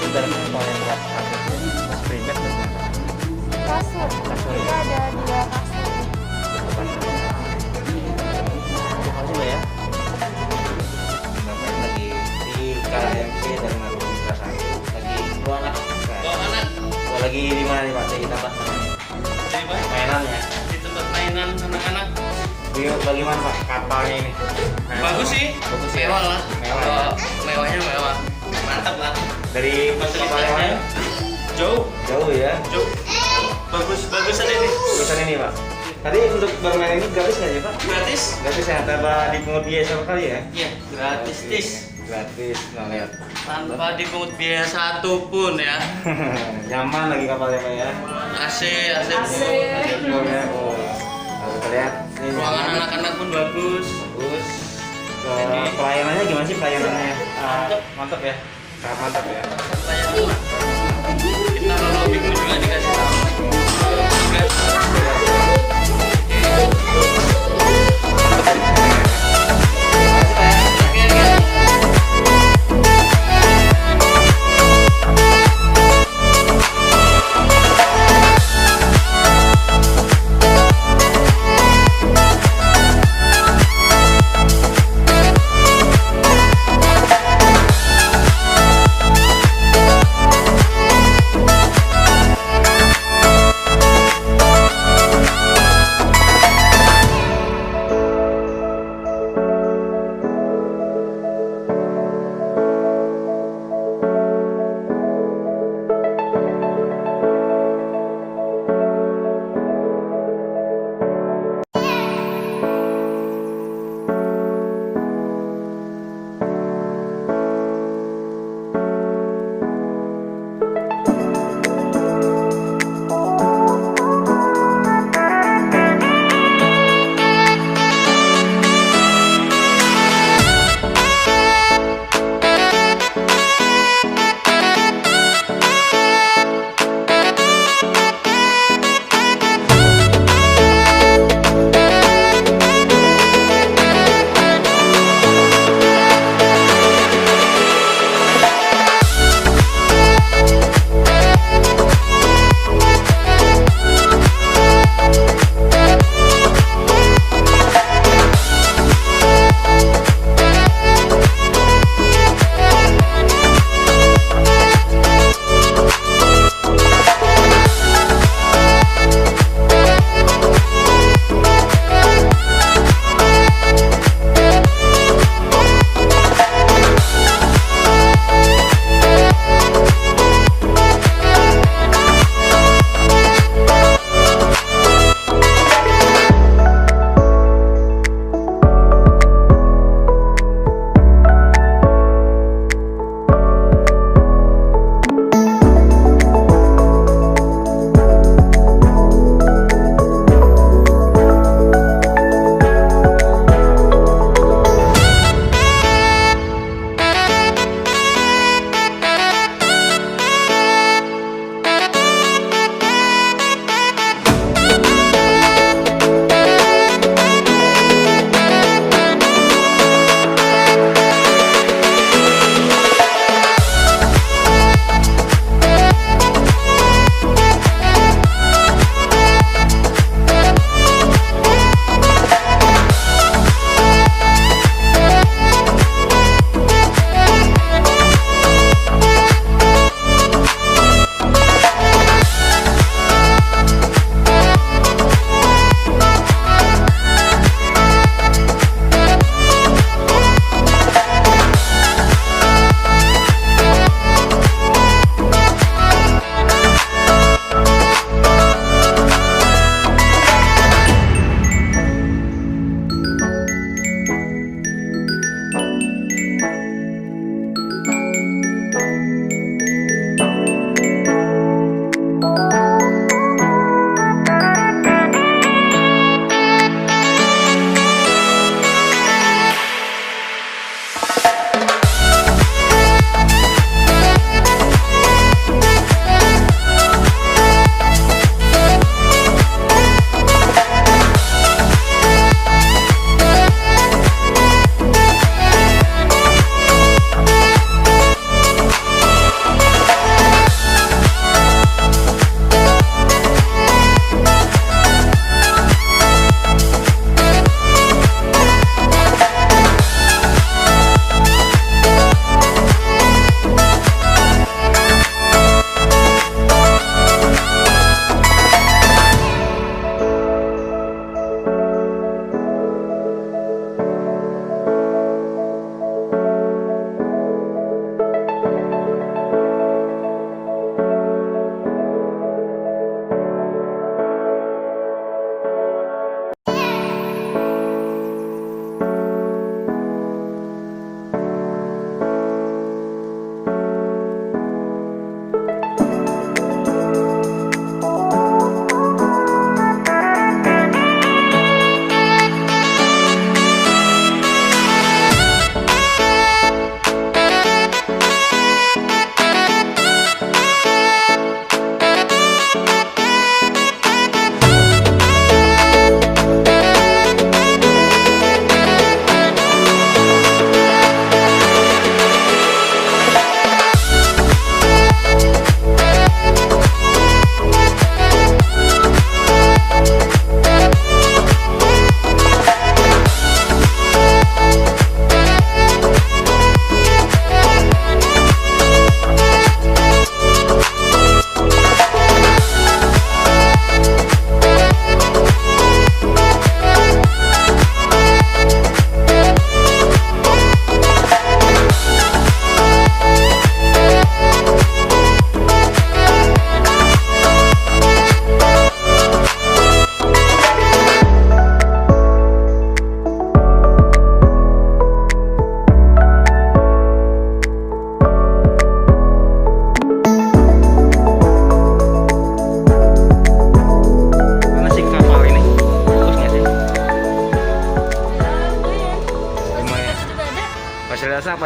ibaratnya kalau yang buat kasur privat bagaimana? Kasur. Kasur Jadi ya? ada 2 kasur. Terima kasih ya. Bapak lagi di KMP Dharma Rucitra lagi dua anak. Lagi di mana nih Pak? Di tempat mainannya. Di tempat mainan anak-anak. Bagaimana Pak kapalnya ini? Bagus sih. Bagus ya? Mewah lah. Mewah ya? Mewahnya mewah. Mantap lah. Dari Fasilitasnya jauh. jauh ya? Jauh. Bagusan ini. Bagusan ini Pak. Tadi untuk bermain ini gratis nggak sih Pak? Gratis. Gratis ya? Tanpa dipungut biaya sama kali ya? Iya, gratis tis. Gratis, nah lihat. Tanpa dipungut biaya satu pun ya. Nyaman lagi kapalnya Pak ya? AC. full ya. Oh, kita lihat. Ini Ruangan nyaman. anak-anak pun bagus. Bagus. Jadi, Pelayanannya gimana sih pelayanannya? Mantap ya? Sangat mantap ya? Pelayanan mah. Kita kalau bingung juga dikasih tahu.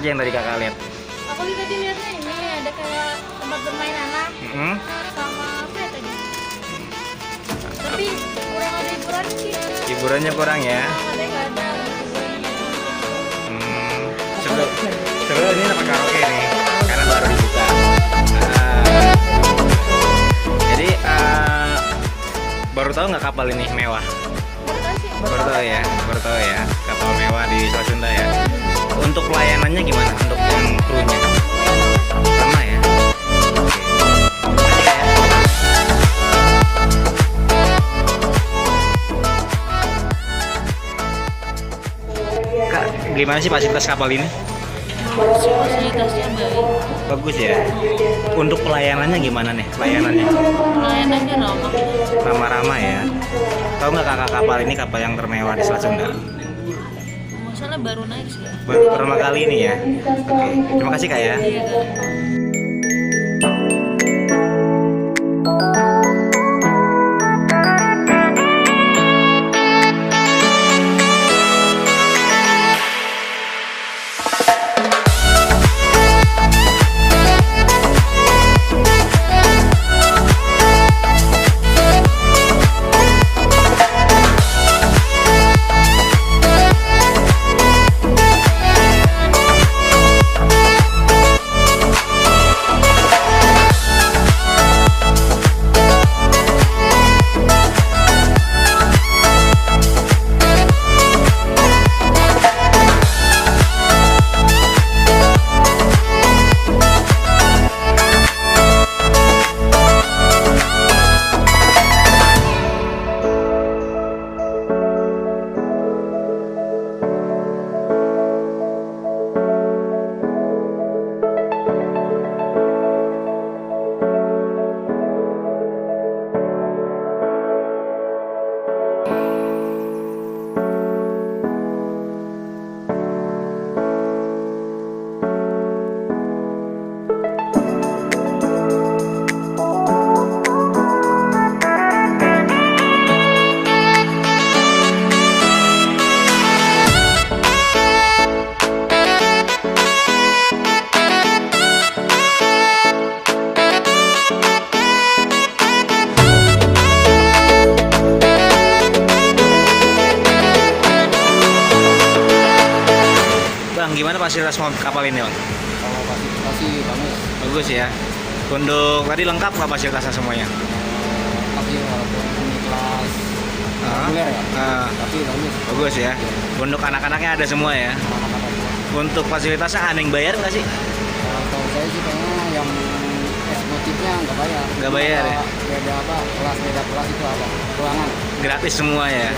aja yang tadi kakak lihat? Aku tadi lihatnya ini ada kayak tempat bermain anak sama apa ya tadi? Tapi kurang ada hiburan sih. Hiburannya kurang ya. Katanya nggak ada hiburannya. Sebenarnya ini tempat karaoke nih, karena baru dibuka. Jadi baru tahu nggak kapal ini mewah? Baru tahu ya, kapal mewah di Selat Sunda ya. Untuk pelayanannya gimana? Untuk yang krunya? Sama ya? Kak, gimana sih fasilitas kapal ini? Fasilitasnya baik, Bagus ya. Untuk pelayanannya gimana nih? Pelayanannya pelayanannya ramah. ramah-ramah ya. Tahu nggak kakak kapal ini kapal yang termewah di Selat Sunda? Masalah baru naik sih ya. Baru pertama kali ini ya. Oke, terima kasih kak ya. Iya kan. Bang, gimana fasilitas kapal ini bang? Kalau fasilitas sih bagus. Bagus ya. Untuk tadi lengkap nggak fasilitasnya semuanya? Tapi walaupun ini kelas reguler ya, tapi bagus. Bagus ya. Untuk anak-anaknya ada semua ya. Anak-anak semua. Untuk fasilitasnya ada yang bayar nggak sih? Kalau tahu saya sih kayaknya yang eksekutifnya nggak bayar. Nggak bayar ya? Beda apa? Beda kelas itu apa? Ruangan. Gratis semua ya.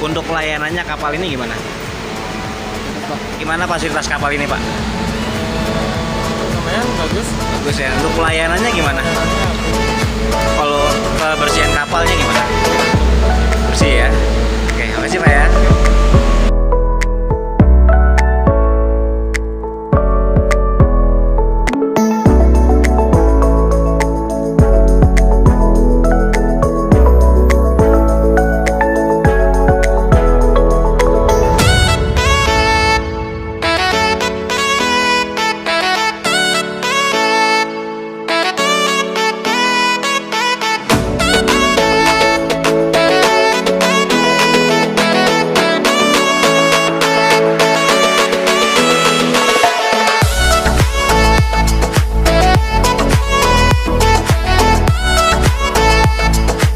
Untuk pelayanannya kapal ini gimana? Cukup lah. Gimana fasilitas kapal ini pak? Lumayan bagus. Bagus ya. Untuk pelayanannya gimana? Kalau kebersihan kapalnya gimana? Bersih ya. Oke, makasih pak ya.